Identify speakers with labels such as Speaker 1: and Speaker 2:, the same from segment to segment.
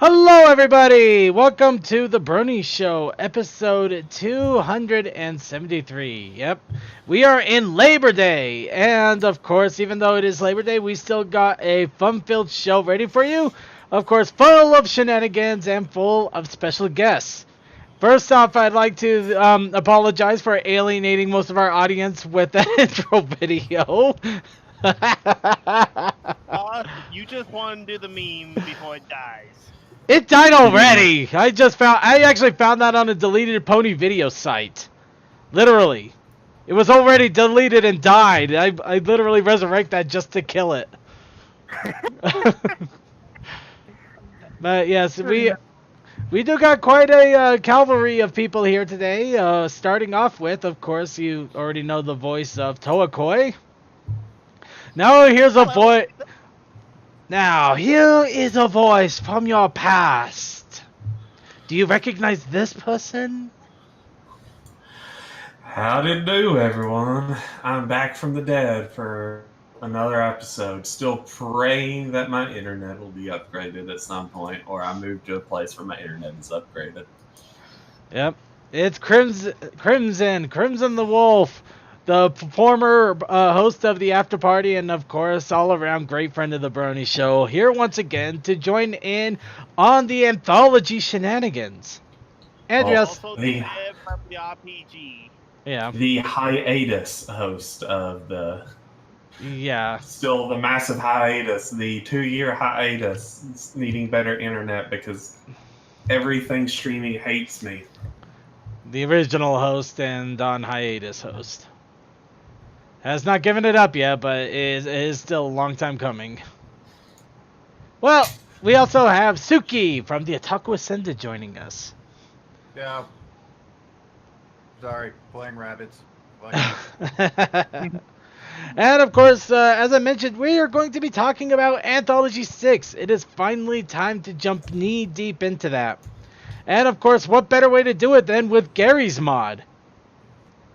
Speaker 1: Hello, everybody! Welcome to the Brony Show, episode 273. Yep, we are in Labor Day, and of course, even though it is Labor Day, we still got a fun-filled show ready for you. Of course, full of shenanigans and full of special guests. First off, I'd like to apologize for alienating most of our audience with that intro video.
Speaker 2: You just want to do the meme before it dies.
Speaker 1: It died already. I actually found that on a deleted pony video site. Literally. It was already deleted and died. I literally resurrect that just to kill it. But yes, we do got quite a cavalry of people here today. Starting off with, of course, you already know the voice of Toakoi. Now here's a voice. Now, here is a voice from your past. Do you recognize this person?
Speaker 3: Howdy do, everyone. I'm back from the dead for another episode. Still praying that my internet will be upgraded at some point, or I move to a place where my internet is upgraded.
Speaker 1: Yep. It's Crimson the Wolf, the former host of the After Party, and of course, all around great friend of the Brony Show, here once again to join in on the anthology shenanigans. And yes,
Speaker 2: Also the from the RPG.
Speaker 1: Yeah.
Speaker 3: The hiatus host of the...
Speaker 1: Yeah.
Speaker 3: Still the massive hiatus, the 2-year hiatus, needing better internet because everything streaming hates me.
Speaker 1: The original host and on hiatus host. Has not given it up yet, but it is still a long time coming. Well, we also have Suki from the Otaku Ascended joining us.
Speaker 4: Yeah. Sorry, playing rabbits.
Speaker 1: And of course, as I mentioned, we are going to be talking about Anthology 6. It is finally time to jump knee deep into that. And of course, what better way to do it than with Gary's mod?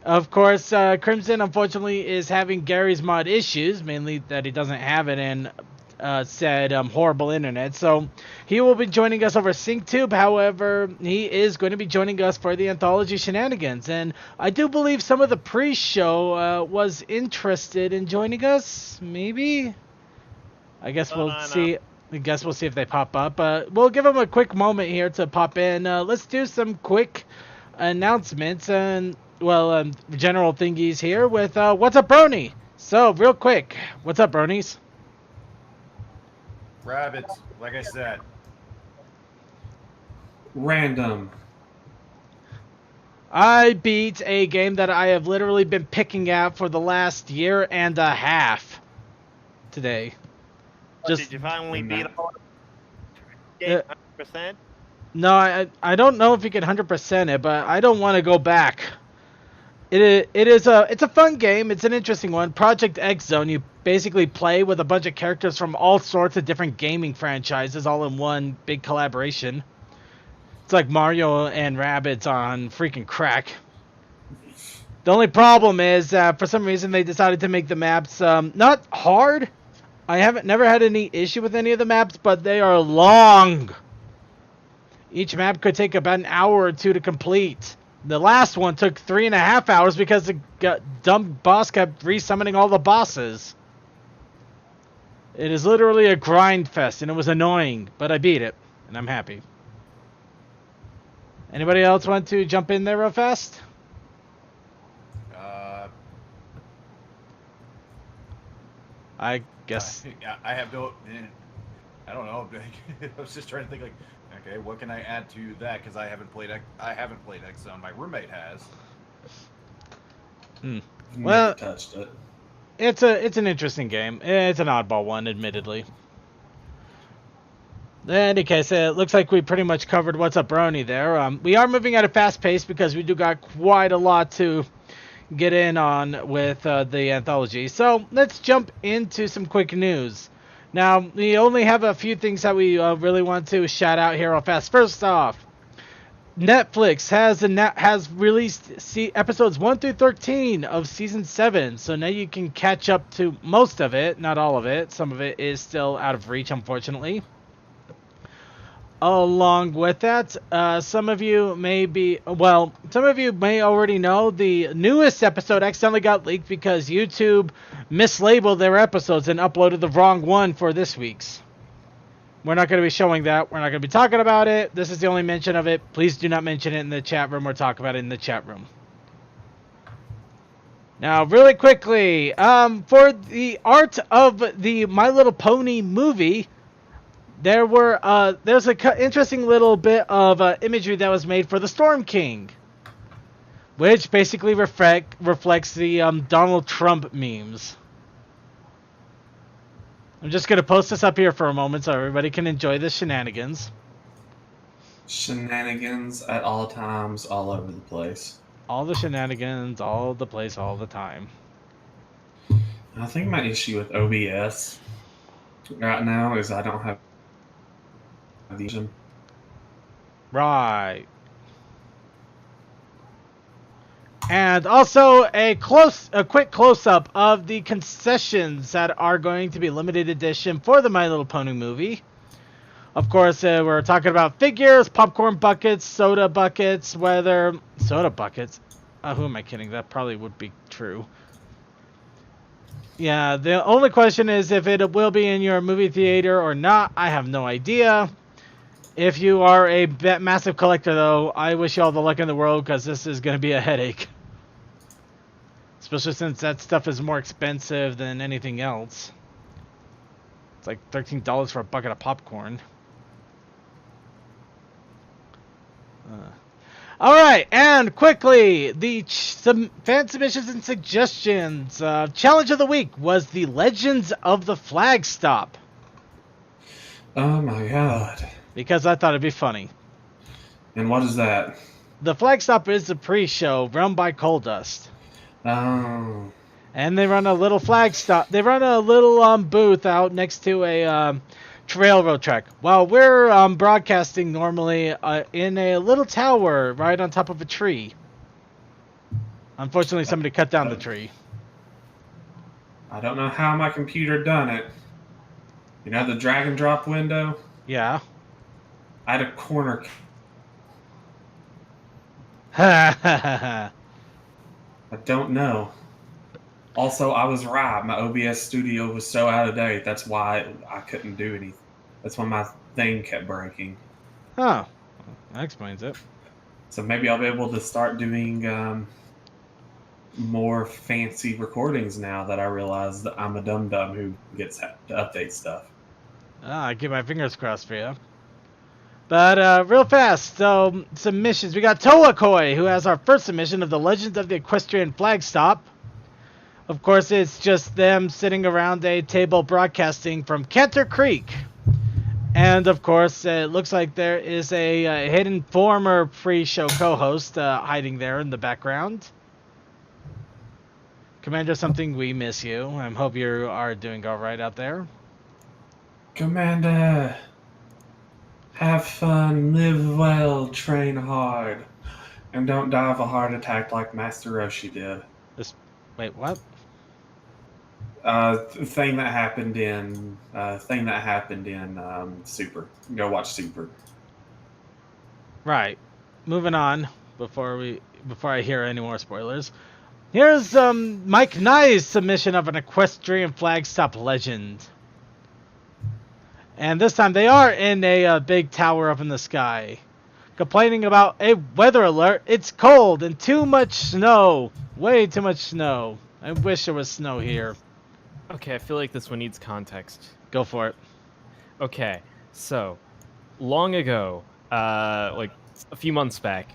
Speaker 1: Of course, Crimson, unfortunately, is having Gary's mod issues, mainly that he doesn't have it in said horrible internet. So he will be joining us over SyncTube. However, he is going to be joining us for the Anthology Shenanigans. And I do believe some of the pre-show was interested in joining us. Maybe? I guess we'll see. I guess we'll see if they pop up. We'll give them a quick moment here to pop in. Let's do some quick announcements and... well, general thingies here with What's Up, Brony? So, real quick, what's up, Bronies?
Speaker 4: Rabbits, like I said.
Speaker 3: Random.
Speaker 1: I beat a game that I have literally been picking at for the last year and a half today.
Speaker 2: Did you finally beat all 100%?
Speaker 1: No, I don't know if you can 100% it, but I don't want to go back. It's a fun game. It's an interesting one. Project X Zone. You basically play with a bunch of characters from all sorts of different gaming franchises, all in one big collaboration. It's like Mario and Rabbids on freaking crack. The only problem is, for some reason, they decided to make the maps not hard. I never had any issue with any of the maps, but they are long. Each map could take about an hour or two to complete. The last one took 3.5 hours because the dumb boss kept resummoning all the bosses. It is literally a grind fest, and it was annoying, but I beat it, and I'm happy. Anybody else want to jump in there real fast? I guess.
Speaker 4: I have no. I don't know. I was just trying to think like, okay, what can I add to that? Because I haven't played X-Zone. My roommate has.
Speaker 1: Well,
Speaker 3: never touched it.
Speaker 1: It's an interesting game. It's an oddball one, admittedly. In any case, it looks like we pretty much covered what's up, Brony. There, we are moving at a fast pace because we do got quite a lot to get in on with the anthology. So let's jump into some quick news. Now, we only have a few things that we really want to shout out here real fast. First off, Netflix has released episodes 1 through 13 of season 7, so now you can catch up to most of it, not all of it. Some of it is still out of reach, unfortunately. Along with that, some of you may already know the newest episode accidentally got leaked because YouTube mislabeled their episodes and uploaded the wrong one for this week's. We're not going to be showing that. We're not going to be talking about it. This is the only mention of it. Please do not mention it in the chat room or talk about it in the chat room. Now, really quickly, for the art of the My Little Pony movie, there's an interesting little bit of imagery that was made for the Storm King, which basically reflects the Donald Trump memes. I'm just going to post this up here for a moment so everybody can enjoy the shenanigans.
Speaker 3: Shenanigans at all times, all over the place.
Speaker 1: All the shenanigans, all the place, all the time.
Speaker 3: I think my issue with OBS right now is I don't have vision.
Speaker 1: Right. And also a quick close-up of the concessions that are going to be limited edition for the My Little Pony movie. Of course, we're talking about figures, popcorn buckets, soda buckets, who am I kidding? That probably would be true. Yeah, the only question is if it will be in your movie theater or not. I have no idea. If you are a massive collector, though, I wish you all the luck in the world because this is going to be a headache. Especially since that stuff is more expensive than anything else. It's like $13 for a bucket of popcorn. Alright, and quickly, some fan submissions and suggestions. Challenge of the week was the Legends of the Flagstop.
Speaker 3: Oh my god.
Speaker 1: Because I thought it'd be funny.
Speaker 3: And what is that?
Speaker 1: The Flagstop is the pre-show run by Coldust.
Speaker 3: Oh.
Speaker 1: And they run a little Flagstop. They run a little booth out next to a railroad track. While we're broadcasting normally in a little tower right on top of a tree. Unfortunately, somebody cut down the tree.
Speaker 3: I don't know how my computer done it. You know the drag and drop window?
Speaker 1: Yeah.
Speaker 3: I had a corner.
Speaker 1: Ha ha ha ha.
Speaker 3: I don't know. Also, I was right. My OBS studio was so out of date. That's why I couldn't do anything. That's why my thing kept breaking.
Speaker 1: Oh, that explains it.
Speaker 3: So maybe I'll be able to start doing more fancy recordings now that I realize that I'm a dum-dum who gets to update stuff.
Speaker 1: I keep my fingers crossed for you. But real fast, so submissions. We got Toakoi, who has our first submission of the Legends of the Equestrian Flagstop. Of course, it's just them sitting around a table broadcasting from Cantor Creek. And of course, it looks like there is a hidden former pre-show co-host hiding there in the background. Commander Something, we miss you. I hope you are doing all right out there.
Speaker 3: Commander, have fun, live well, train hard, and don't die of a heart attack like Master Roshi did.
Speaker 1: Wait, what?
Speaker 3: Thing that happened in Super. Go watch Super.
Speaker 1: Right. Moving on before I hear any more spoilers. Here's Mike Nye's submission of an Equestrian Flagstop legend. And this time they are in a big tower up in the sky, complaining about a weather alert. It's cold and too much snow. Way too much snow. I wish there was snow here.
Speaker 5: Okay, I feel like this one needs context.
Speaker 1: Go for it.
Speaker 5: Okay, so long ago, like a few months back,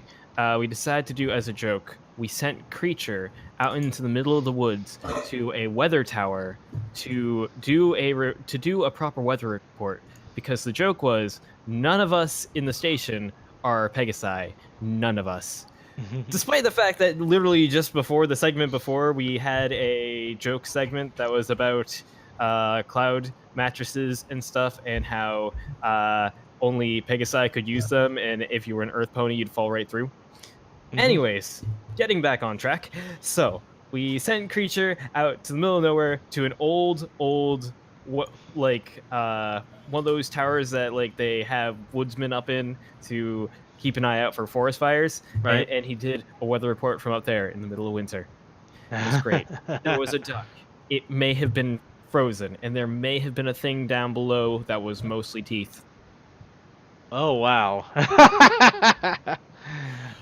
Speaker 5: we decided to do as a joke. We sent Creature out into the middle of the woods to a weather tower to do a proper weather report, because the joke was none of us in the station are Pegasi. None of us. Despite the fact that literally just before the segment before, we had a joke segment that was about cloud mattresses and stuff, and how only Pegasi could use them, and if you were an Earth Pony, you'd fall right through. Anyways, getting back on track. So we sent Creature out to the middle of nowhere to an old one of those towers that like they have woodsmen up in to keep an eye out for forest fires.
Speaker 1: Right.
Speaker 5: And he did a weather report from up there in the middle of winter. It was great. There was a duck. It may have been frozen, and there may have been a thing down below that was mostly teeth.
Speaker 1: Oh, wow.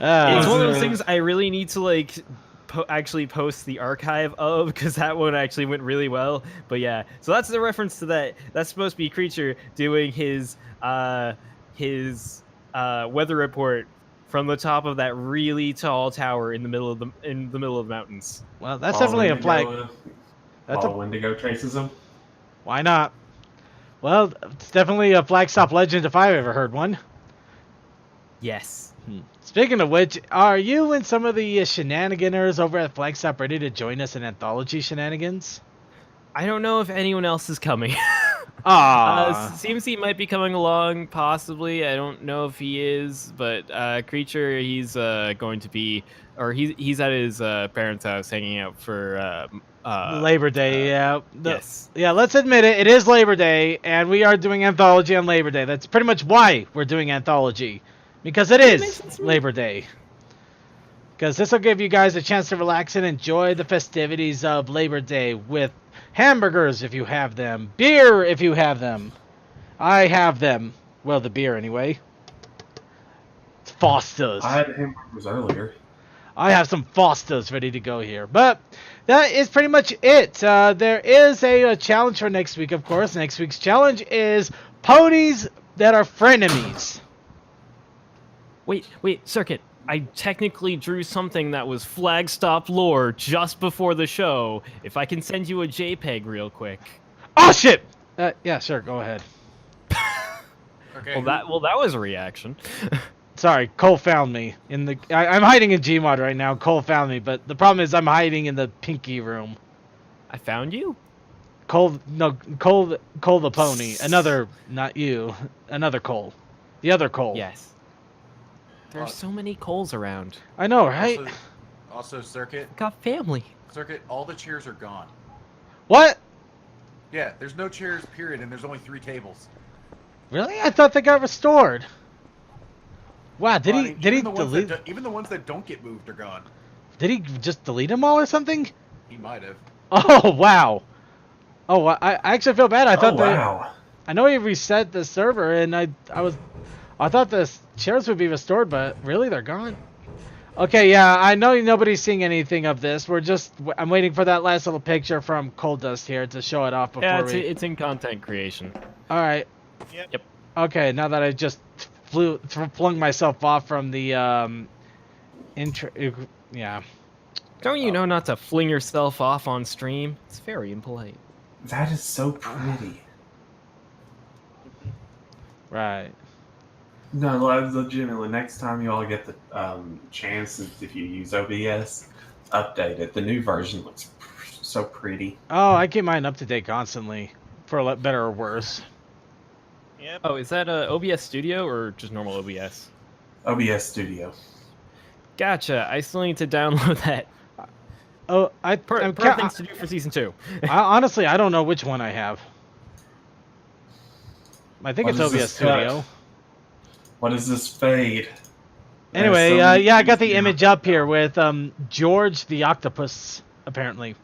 Speaker 5: It's one of those things I really need to like actually post the archive of, because that one actually went really well. But yeah, so that's the reference to that. That's supposed to be Creature doing his weather report from the top of that really tall tower in the middle of the mountains.
Speaker 1: Well, that's definitely a flag. That's
Speaker 3: While Wendigo chases him.
Speaker 1: Why not? Well, it's definitely a Flagstop legend if I've ever heard one.
Speaker 5: Yes.
Speaker 1: Speaking of which, are you and some of the shenaniganers over at Flagstop ready to join us in Anthology Shenanigans?
Speaker 5: I don't know if anyone else is coming. CMC might be coming along, possibly. I don't know if he is, but Creature, he's going to be, or he's at his parents' house hanging out for
Speaker 1: Labor Day.
Speaker 5: Yes.
Speaker 1: Yeah, let's admit it. It is Labor Day, and we are doing Anthology on Labor Day. That's pretty much why we're doing Anthology. Because it is Labor Day. Because this will give you guys a chance to relax and enjoy the festivities of Labor Day with hamburgers if you have them, beer if you have them. I have them. Well, the beer anyway. It's Foster's.
Speaker 3: I had hamburgers earlier.
Speaker 1: I have some Foster's ready to go here. But that is pretty much it. There is a challenge for next week, of course. Next week's challenge is ponies that are frenemies.
Speaker 5: Wait, Circuit. I technically drew something that was Flagstop lore just before the show. If I can send you a JPEG real quick.
Speaker 1: Oh shit! Yeah, sure. Go ahead.
Speaker 4: Okay.
Speaker 5: Well, that was a reaction.
Speaker 1: Sorry, Cole found me in the. I'm hiding in Gmod right now. Cole found me, but the problem is I'm hiding in the Pinky room.
Speaker 5: I found you?
Speaker 1: Cole the pony. Another, not you. Another Cole. The other Cole.
Speaker 5: Yes. There's so many Coles around.
Speaker 1: I know, right?
Speaker 4: Also, Circuit.
Speaker 5: Got family.
Speaker 4: Circuit, all the chairs are gone.
Speaker 1: What?
Speaker 4: Yeah, there's no chairs, period, and there's only 3 tables.
Speaker 1: Really? I thought they got restored. Wow, did
Speaker 4: Well,
Speaker 1: he
Speaker 4: I mean,
Speaker 1: did he
Speaker 4: even the ones
Speaker 1: delete?
Speaker 4: that even the ones that don't get moved are gone.
Speaker 1: Did he just delete them all or something?
Speaker 4: He might have.
Speaker 1: Oh wow. Oh, I actually feel bad. I thought
Speaker 3: wow.
Speaker 1: I know he reset the server, and I thought the chairs would be restored, but really they're gone. Okay, yeah, I know nobody's seeing anything of this. I'm waiting for that last little picture from Cold Dust here to show it off before
Speaker 5: it's in content creation.
Speaker 1: All right.
Speaker 2: Yep.
Speaker 1: Okay, now that I just flung myself off from the intro, yeah.
Speaker 5: Don't you know not to fling yourself off on stream? It's very impolite.
Speaker 3: That is so pretty.
Speaker 1: Right.
Speaker 3: No, legitimately, next time you all get the chance, if you use OBS, update it. The new version looks so pretty.
Speaker 1: Oh, I keep mine up to date constantly, for better or worse.
Speaker 2: Yep.
Speaker 5: Oh, is that OBS Studio or just normal OBS?
Speaker 3: OBS Studio.
Speaker 5: Gotcha. I still need to download that.
Speaker 1: Oh,
Speaker 5: Things to do for season 2.
Speaker 1: Honestly, I don't know which one I have. I think
Speaker 3: What
Speaker 1: it's
Speaker 3: is
Speaker 1: OBS
Speaker 3: this
Speaker 1: Studio.
Speaker 3: What is this fade?
Speaker 1: Anyway,
Speaker 3: There's so many
Speaker 1: yeah, I got the
Speaker 3: things
Speaker 1: image up here with George the Octopus, apparently.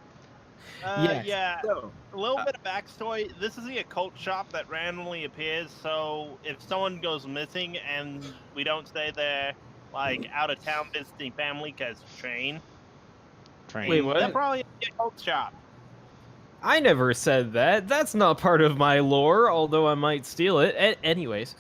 Speaker 2: Yeah.
Speaker 5: So,
Speaker 2: A little bit of backstory. This is the occult shop that randomly appears. So if someone goes missing and we don't stay there, like out of town visiting family, because train,
Speaker 5: Wait,
Speaker 1: Train.
Speaker 5: what?
Speaker 2: they're probably in the occult shop.
Speaker 5: I never said that. That's not part of my lore, although I might steal it. Anyways,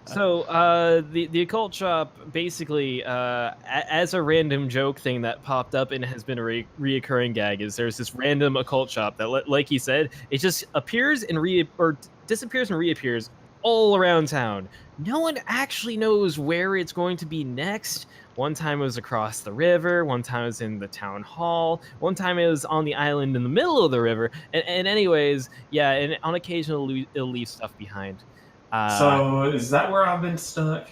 Speaker 5: so the occult shop basically, as a random joke thing that popped up and has been a reoccurring gag, is there's this random occult shop that, like he said, it just appears and disappears and reappears all around town. No one actually knows where it's going to be next. One time it was across the river. One time it was in the town hall. One time it was on the island in the middle of the river. And anyways, yeah, and on occasion it'll leave stuff behind.
Speaker 3: So is that where I've been stuck?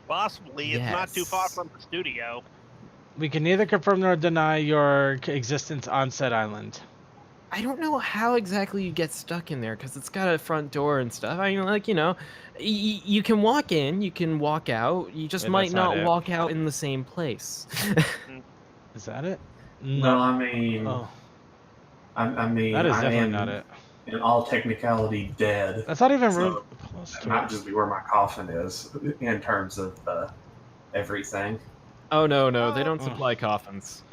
Speaker 2: Possibly. It's not too far
Speaker 5: Yes.
Speaker 2: from the studio.
Speaker 1: We can neither confirm nor deny your existence on said island.
Speaker 5: I don't know how exactly you get stuck in there because it's got a front door and stuff. I mean, like, you can walk in, you can walk out. You just
Speaker 1: Wait,
Speaker 5: might
Speaker 1: that's not
Speaker 5: not
Speaker 1: it.
Speaker 5: walk out in the same place.
Speaker 1: Is that it?
Speaker 3: Well, I mean,
Speaker 1: Oh,
Speaker 3: I mean,
Speaker 1: that is
Speaker 3: I
Speaker 1: definitely
Speaker 3: am
Speaker 1: not it.
Speaker 3: in all technicality dead.
Speaker 1: That's not even
Speaker 3: So,
Speaker 1: room close
Speaker 3: It
Speaker 1: to
Speaker 3: might
Speaker 1: it.
Speaker 3: just be where my coffin is in terms of everything.
Speaker 5: Oh, no, they don't
Speaker 1: Oh.
Speaker 5: supply coffins.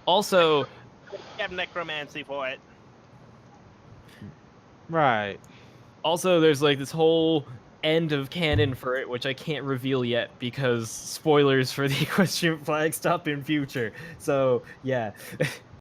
Speaker 5: Also,
Speaker 2: You have necromancy for it.
Speaker 1: Right.
Speaker 5: there's like this whole end of canon for it, which I can't reveal yet because spoilers for the equestrian flag stop in future. So, yeah.